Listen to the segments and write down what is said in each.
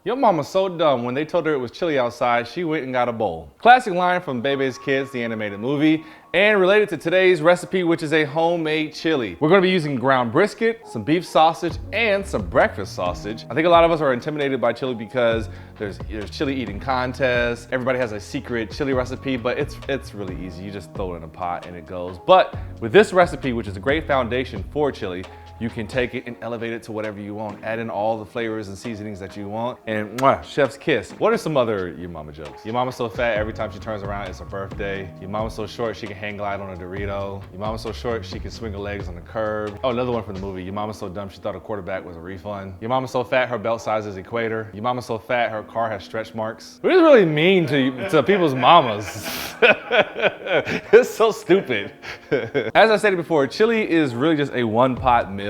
Your mama's so dumb. When they told her it was chilly outside, she went and got a bowl. Classic line from Bebe's Kids, the animated movie, and related to today's recipe, which is a homemade chili. We're gonna be using ground brisket, some beef sausage, and some breakfast sausage. I think a lot of us are intimidated by chili because there's chili eating contests. Everybody has a secret chili recipe, but it's really easy. You just throw it in a pot and it goes. But with this recipe, which is a great foundation for chili, you can take it and elevate it to whatever you want. Add in all the flavors and seasonings that you want. And mwah, chef's kiss. What are some other your mama jokes? Your mama's so fat, every time she turns around, it's her birthday. Your mama's so short, she can hang glide on a Dorito. Your mama's so short, she can swing her legs on the curb. Oh, another one from the movie. Your mama's so dumb, she thought a quarterback was a refund. Your mama's so fat, her belt size is equator. Your mama's so fat, her car has stretch marks. What is really mean to people's mamas? It's so stupid. As I stated before, chili is really just a one-pot meal.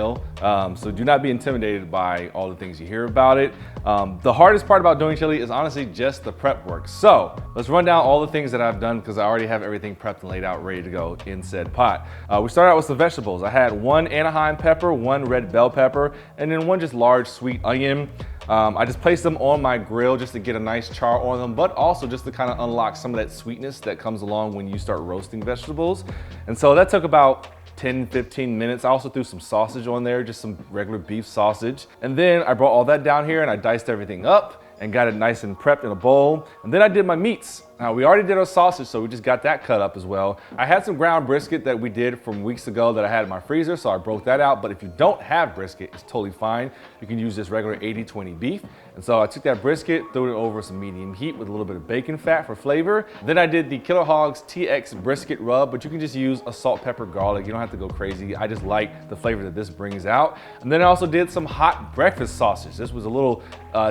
So do not be intimidated by all the things you hear about it. The hardest part about doing chili is honestly just the prep work. So let's run down all the things that I've done because I already have everything prepped and laid out, ready to go in said pot. We started out with some vegetables. I had one Anaheim pepper, one red bell pepper, and then one just large sweet onion. I just placed them on my grill just to get a nice char on them, but also just to kind of unlock some of that sweetness that comes along when you start roasting vegetables. And so that took about 10-15 minutes. I also threw some sausage on there, just some regular beef sausage. And then I brought all that down here and I diced everything up and got it nice and prepped in a bowl. And then I did my meats. Now we already did our sausage, so we just got that cut up as well. I had some ground brisket that we did from weeks ago that I had in my freezer, so I broke that out. But if you don't have brisket, it's totally fine. You can use this regular 80-20 beef. And so I took that brisket, threw it over some medium heat with a little bit of bacon fat for flavor. Then I did the Killer Hogs TX brisket rub, but you can just use a salt, pepper, garlic. You don't have to go crazy. I just like the flavor that this brings out. And then I also did some hot breakfast sausage. This was a little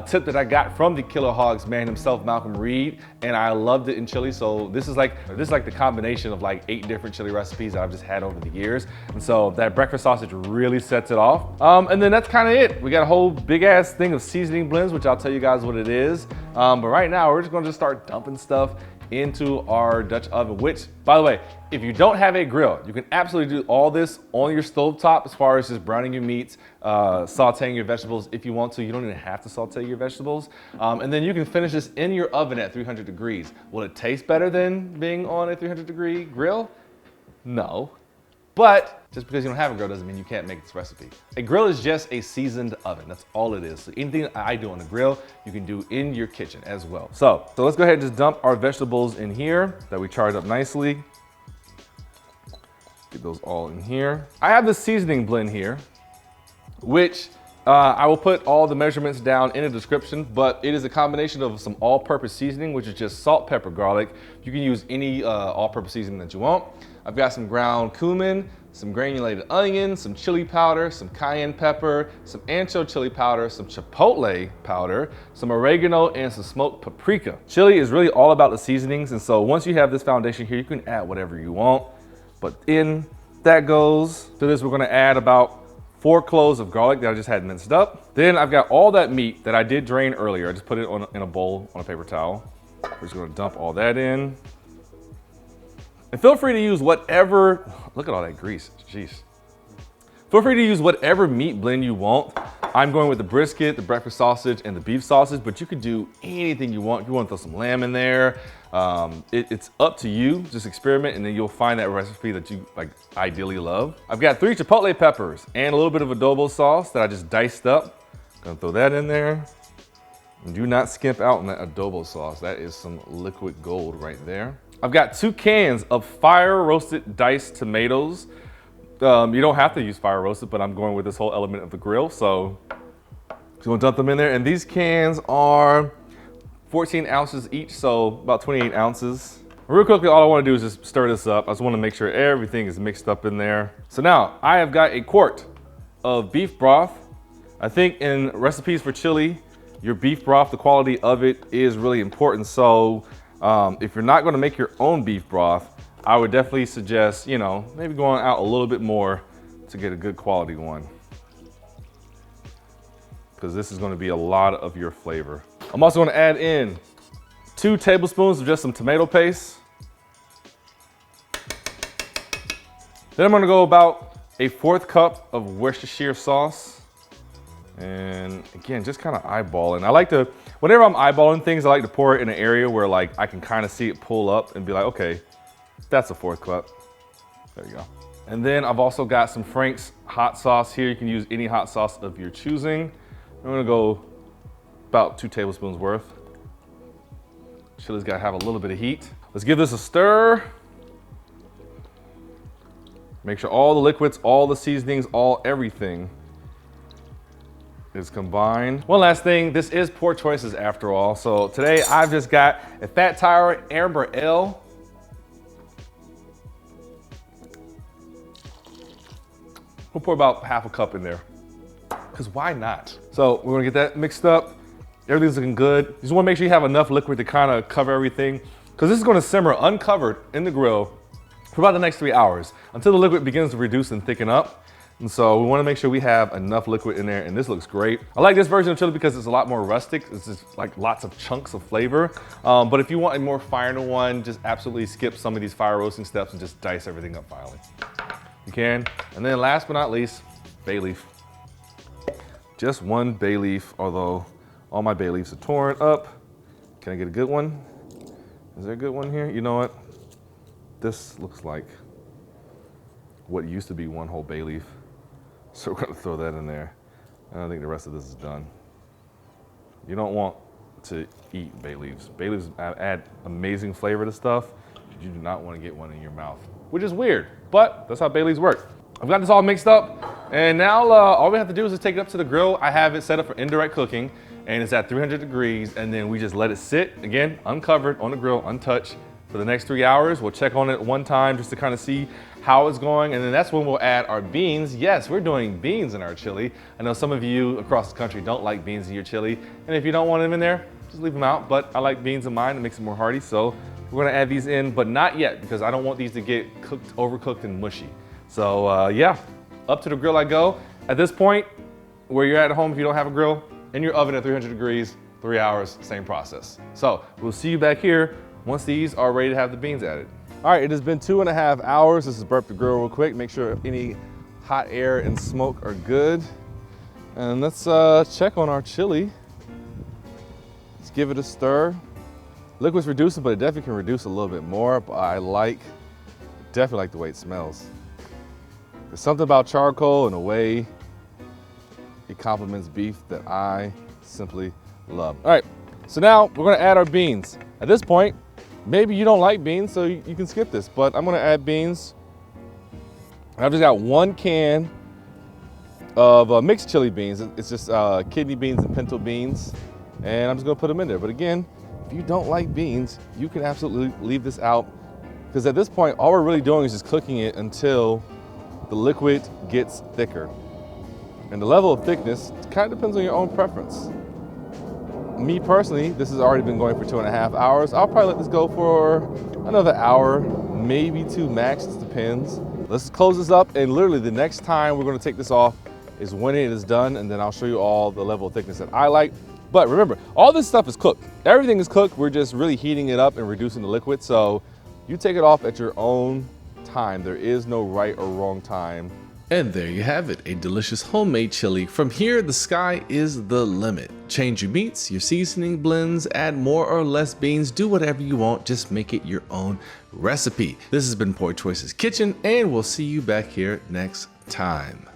tip that I got from the Killer Hogs man himself, Malcolm Reed, and I loved it in chili. So this is like the combination of like 8 different chili recipes that I've just had over the years. And so that breakfast sausage really sets it off. And then that's kind of it. We got a whole big ass thing of seasoning blends, which I'll tell you guys what it is. But right now we're just gonna start dumping stuff into our Dutch oven, which, by the way, if you don't have a grill, you can absolutely do all this on your stovetop as far as just browning your meats, sauteing your vegetables if you want to. You don't even have to saute your vegetables. And then you can finish this in your oven at 300 degrees. Will it taste better than being on a 300-degree grill? No. But just because you don't have a grill doesn't mean you can't make this recipe. A grill is just a seasoned oven. That's all it is. So anything I do on the grill, you can do in your kitchen as well. So let's go ahead and just dump our vegetables in here that we charred up nicely. Get those all in here. I have the seasoning blend here, which I will put all the measurements down in the description, but it is a combination of some all-purpose seasoning, which is just salt, pepper, garlic. You can use any all-purpose seasoning that you want. I've got some ground cumin, some granulated onion, some chili powder, some cayenne pepper, some ancho chili powder, some chipotle powder, some oregano, and some smoked paprika. Chili is really all about the seasonings, and so once you have this foundation here, you can add whatever you want. But in that goes to this, we're gonna add about 4 cloves of garlic that I just had minced up. Then I've got all that meat that I did drain earlier. I just put it in a bowl on a paper towel. We're just gonna dump all that in. And feel free to use whatever, look at all that grease, jeez. Feel free to use whatever meat blend you want. I'm going with the brisket, the breakfast sausage, and the beef sausage, but you could do anything you want. If you want to throw some lamb in there, it's up to you. Just experiment, and then you'll find that recipe that you like ideally love. I've got 3 chipotle peppers and a little bit of adobo sauce that I just diced up. Gonna throw that in there. And do not skimp out on that adobo sauce. That is some liquid gold right there. I've got 2 cans of fire roasted diced tomatoes. You don't have to use fire roasted, but I'm going with this whole element of the grill. So just gonna dump them in there. And these cans are 14 ounces each, so about 28 ounces. Real quickly, all I wanna do is just stir this up. I just wanna make sure everything is mixed up in there. So now I have got a quart of beef broth. I think in recipes for chili, your beef broth, the quality of it is really important. So if you're not gonna make your own beef broth, I would definitely suggest, maybe going out a little bit more to get a good quality one. Because this is gonna be a lot of your flavor. I'm also gonna add in 2 tablespoons of just some tomato paste. Then I'm gonna go about a 1/4 cup of Worcestershire sauce. And again, just kind of eyeballing. I like to, whenever I'm eyeballing things, I like to pour it in an area where like I can kind of see it pull up and be like, okay, that's a 4th cup. There you go. And then I've also got some Frank's hot sauce here. You can use any hot sauce of your choosing. I'm gonna go about 2 tablespoons worth. Chili's gotta have a little bit of heat. Let's give this a stir. Make sure all the liquids, all the seasonings, everything is combined. One last thing, this is poor choices after all. So today I've just got a Fat Tire Amber Ale. We'll pour about half a cup in there, because why not? So we're gonna get that mixed up. Everything's looking good. You just wanna make sure you have enough liquid to kind of cover everything, because this is gonna simmer uncovered in the grill for about the next 3 hours until the liquid begins to reduce and thicken up. And so we wanna make sure we have enough liquid in there, and this looks great. I like this version of chili because it's a lot more rustic. It's just like lots of chunks of flavor. But if you want a more finer one, just absolutely skip some of these fire roasting steps and just dice everything up finely. You can. And then last but not least, bay leaf. Just 1 bay leaf, although all my bay leaves are torn up. Can I get a good one? Is there a good one here? You know what? This looks like what used to be 1 whole bay leaf. So we're gonna throw that in there. I don't think the rest of this is done. You don't want to eat bay leaves. Bay leaves add amazing flavor to stuff. You do not want to get one in your mouth, which is weird, but that's how bay leaves work. I've got this all mixed up, and now all we have to do is just take it up to the grill. I have it set up for indirect cooking, and it's at 300 degrees, and then we just let it sit, again, uncovered on the grill, untouched, for the next 3 hours. We'll check on it one time just to kind of see how it's going, and then that's when we'll add our beans. Yes, we're doing beans in our chili. I know some of you across the country don't like beans in your chili, and if you don't want them in there, just leave them out, but I like beans in mine. It makes it more hearty, so we're gonna add these in, but not yet, because I don't want these to get cooked, overcooked and mushy. So yeah, up to the grill I go. At this point, where you're at home, if you don't have a grill, in your oven at 300 degrees, 3 hours, same process. So we'll see you back here once these are ready to have the beans added. All right, it has been 2.5 hours. This is burp the grill real quick. Make sure any hot air and smoke are good. And let's check on our chili. Let's give it a stir. Liquid's reducing, but it definitely can reduce a little bit more. But I definitely like the way it smells. There's something about charcoal and the way it complements beef that I simply love. All right, so now we're gonna add our beans. At this point, maybe you don't like beans, so you can skip this, but I'm gonna add beans. I've just got 1 can of mixed chili beans. It's just kidney beans and pinto beans, and I'm just gonna put them in there. But again, if you don't like beans, you can absolutely leave this out, because at this point, all we're really doing is just cooking it until the liquid gets thicker. And the level of thickness kind of depends on your own preference. Me personally, this has already been going for 2.5 hours. I'll probably let this go for another hour, maybe 2 max, it depends. Let's close this up, and literally the next time we're gonna take this off is when it is done, and then I'll show you all the level of thickness that I like. But remember, all this stuff is cooked. Everything is cooked. We're just really heating it up and reducing the liquid. So you take it off at your own time. There is no right or wrong time. And there you have it, a delicious homemade chili. From here, the sky is the limit. Change your meats, your seasoning blends, add more or less beans, do whatever you want, just make it your own recipe. This has been Poor Choices Kitchen, and we'll see you back here next time.